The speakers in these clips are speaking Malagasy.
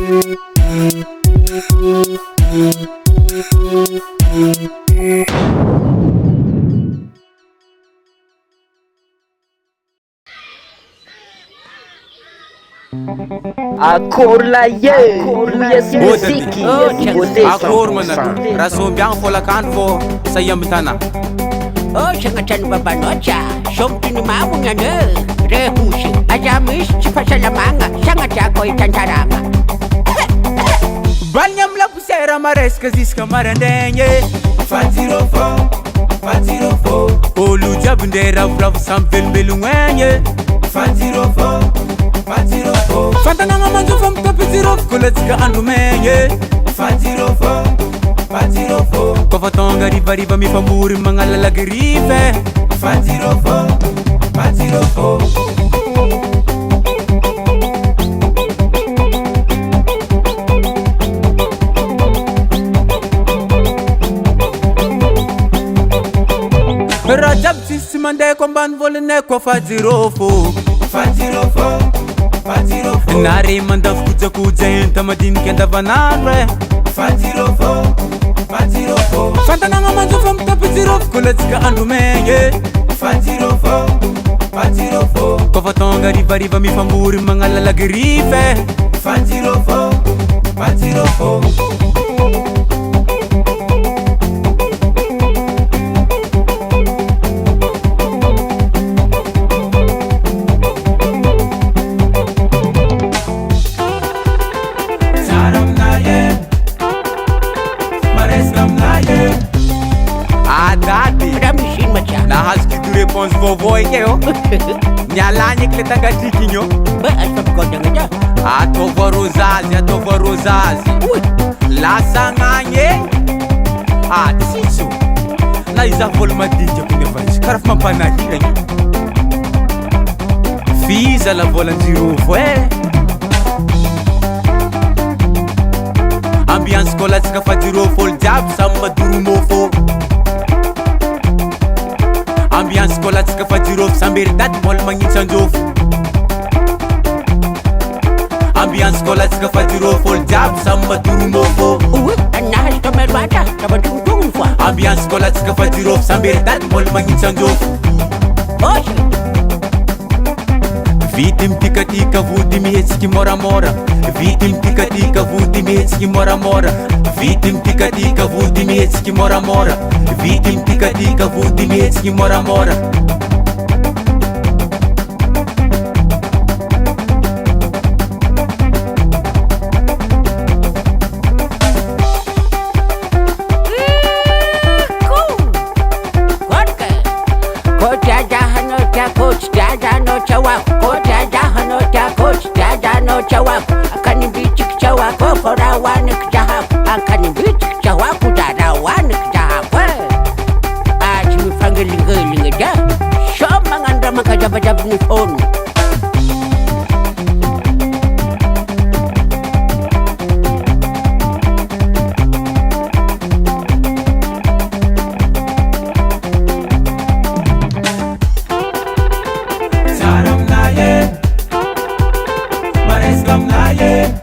Akorlaye, yes muziki, akor mana rasum biang folakan fo sayam tana. Oh, syangatan babanocha, somtini mamunya ne, rehusi, ajamis cipasalamanga, sangat jago ikan taranga. Banyam la pusera mares kazis kamarandenye. Fatirofo, fatirofo. Olu jabndera frav samvel melungwenye. Fatirofo, fatirofo. Fantana mamanzo fam tapitirof kuletika andumenye. Fatirofo, fatirofo. Kofatonga riva mi famuri mangala grife. Fatirofo, fatirofo. Rajab sisimande komban volne ko Fajirofo, Fajirofo, Fajirofo. Nari mandaf kuja entamadin kenda vanare. Fajirofo, Fajirofo. Fantana mamanzo fam tapizirof kuletika andumenye. Fajirofo, Fajirofo. Kofatonga riva mi famuri mangala grife. Fajirofo, Fajirofo. Réponse vovô e eu Nyalanye kleta gatikinyo Ba, asap ko dengaja. Atova rosazi Lasa nganye Tsisu Na iza volma DJ kunefais Karaf mampanahira nyo Fiza la vola Jirôfo Ambiance kola tsika fa Jirôfo Jab samba durumofo Ambiance kola tsika fa Jirôfo Sambery dady mbola magnitsy anjôfo Ambiance kola tsika fa Jirôfo olo jiaby samy madoromofo Anazy tomeloatra, tabandrongondrongony foa. Ambiance kola tsika fa Jirôfo Sambery dady mbola magnitsy anjôfo Osy, Vity mitikatika vody mihetsiky moramora Vity mitikatika vody mihetsiky moramora Vity mitikatika vody mihetsiky moramora Vity mitikatika vody mihetsiky moramora jab ni phone.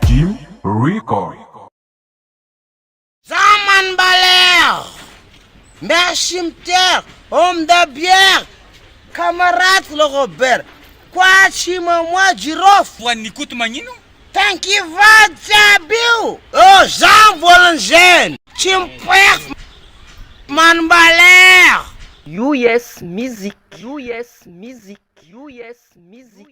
Jim Record. Zaman Baler, merci Mter, homme de bière, camarade le Robert. Quoi, moi Jirôfo? Wanikutu manino? Thank you, Vajabiu. Oh, Jean Volingen. Chimper, Man Baler. US Music, US Music, US Music.